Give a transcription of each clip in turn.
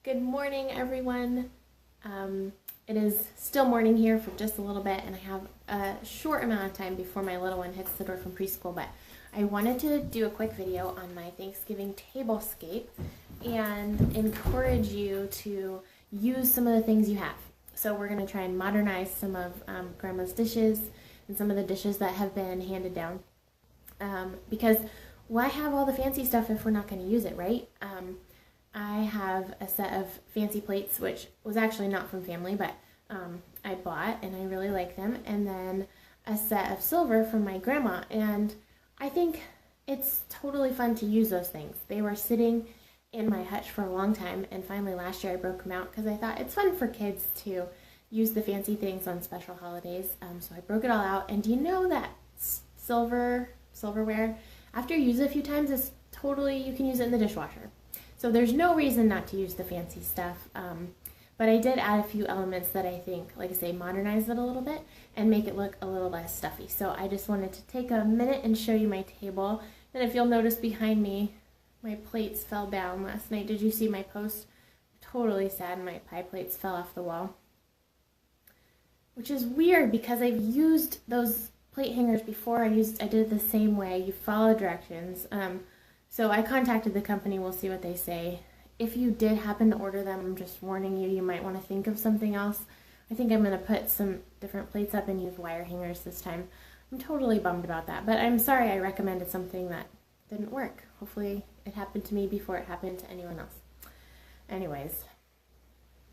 Good morning, everyone. It is still morning here for just a little bit, and I have a short amount of time before my little one hits the door from preschool, but I wanted to do a quick video on my Thanksgiving tablescape and encourage you to use some of the things you have. So we're going to try and modernize some of Grandma's dishes and some of the dishes that have been handed down. Because why have all the fancy stuff if we're not going to use it, right? I have a set of fancy plates, which was actually not from family, but I bought, and I really like them. And then a set of silver from my grandma, and I think it's totally fun to use those things. They were sitting in my hutch for a long time, and finally last year I broke them out because I thought it's fun for kids to use the fancy things on special holidays. So I broke it all out, and do you know that silverware, after you use it a few times, you can use it in the dishwasher. So there's no reason not to use the fancy stuff, but I did add a few elements that I think, like I say, modernize it a little bit and make it look a little less stuffy. So I just wanted to take a minute and show you my table. And if you'll notice behind me, my plates fell down last night. Did you see my post? Totally sad, my pie plates fell off the wall. Which is weird because I've used those plate hangers before. I did it the same way. You follow directions. So I contacted the company. We'll see what they say. If you did happen to order them, I'm just warning you, you might want to think of something else. I think I'm going to put some different plates up and use wire hangers this time. I'm totally bummed about that, but I'm sorry I recommended something that didn't work. Hopefully it happened to me before it happened to anyone else. Anyways,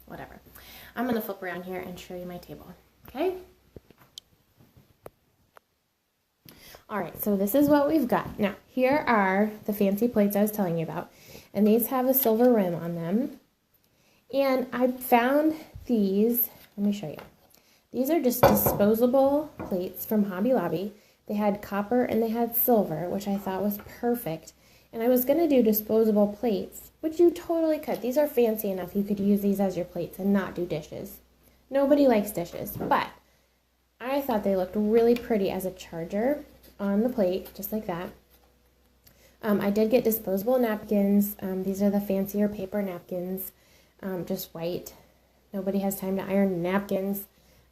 whatever. I'm going to flip around here and show you my table, okay? Alright, so this is what we've got. Now, here are the fancy plates I was telling you about, and these have a silver rim on them. And I found these, let me show you. These are just disposable plates from Hobby Lobby. They had copper and they had silver, which I thought was perfect. And I was going to do disposable plates, which you totally could. These are fancy enough you could use these as your plates and not do dishes. Nobody likes dishes, but I thought they looked really pretty as a charger on the plate, just like that. I did get disposable napkins. These are the fancier paper napkins, just white. Nobody has time to iron napkins.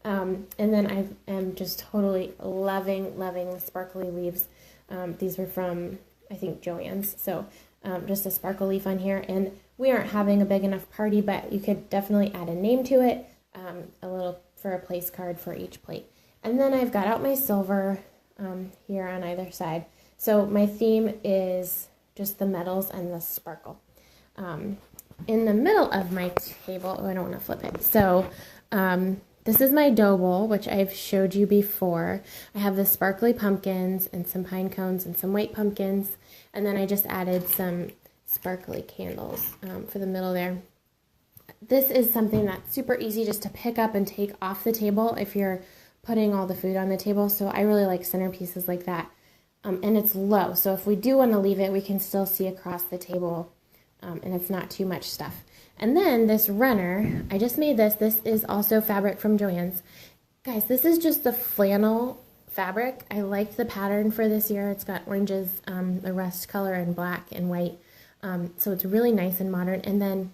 And then I am just totally loving the sparkly leaves. These were from, I think, Joann's. So just a sparkle leaf on here. And we aren't having a big enough party, but you could definitely add a name to it, a little for a place card for each plate. And then I've got out my silver here on either side. So my theme is just the metals and the sparkle. In the middle of my table, oh, I don't want to flip it. So this is my dough bowl, which I've showed you before. I have the sparkly pumpkins and some pine cones and some white pumpkins. And then I just added some sparkly candles for the middle there. This is something that's super easy just to pick up and take off the table if you're putting all the food on the table. So I really like centerpieces like that. And it's low, so if we do want to leave it, we can still see across the table, and it's not too much stuff. And then this runner, I just made this. This is also fabric from Joann's. Guys, this is just the flannel fabric. I liked the pattern for this year. It's got oranges, the rust color, and black and white. So it's really nice and modern. And then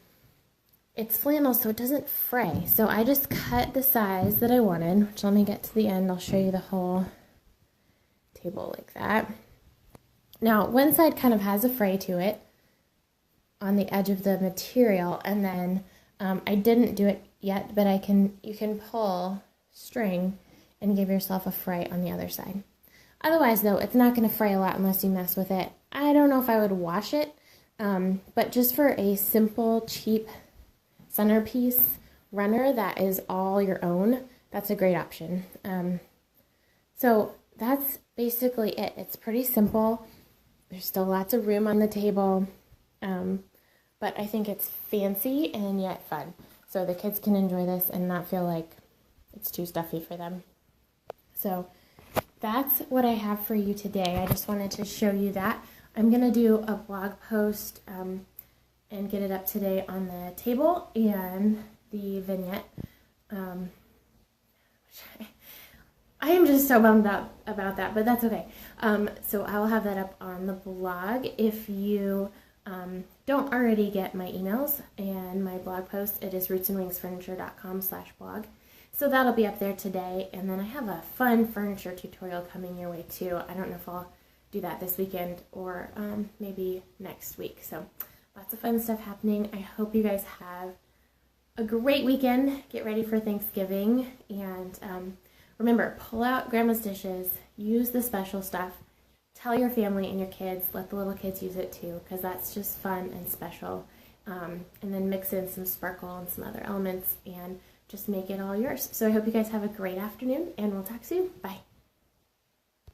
it's flannel, so it doesn't fray. So I just cut the size that I wanted, which let me get to the end. I'll show you the whole table like that. Now, one side kind of has a fray to it on the edge of the material, and then I didn't do it yet, but you can pull string and give yourself a fray on the other side. Otherwise, though, it's not going to fray a lot unless you mess with it. I don't know if I would wash it, but just for a simple, cheap centerpiece runner that is all your own, that's a great option. So that's basically it. It's pretty simple. There's still lots of room on the table, but I think it's fancy and yet fun. So the kids can enjoy this and not feel like it's too stuffy for them. So that's what I have for you today. I just wanted to show you that. I'm going to do a blog post and get it up today on the table and the vignette. I am just so bummed out about that, but that's okay. So I will have that up on the blog. If you don't already get my emails and my blog post, it is rootsandwingsfurniture.com/blog. So that'll be up there today. And then I have a fun furniture tutorial coming your way too. I don't know if I'll do that this weekend or maybe next week. So lots of fun stuff happening. I hope you guys have a great weekend. Get ready for Thanksgiving. And remember, pull out grandma's dishes. Use the special stuff. Tell your family and your kids. Let the little kids use it too, because that's just fun and special. And then mix in some sparkle and some other elements and just make it all yours. So I hope you guys have a great afternoon, and we'll talk soon. Bye.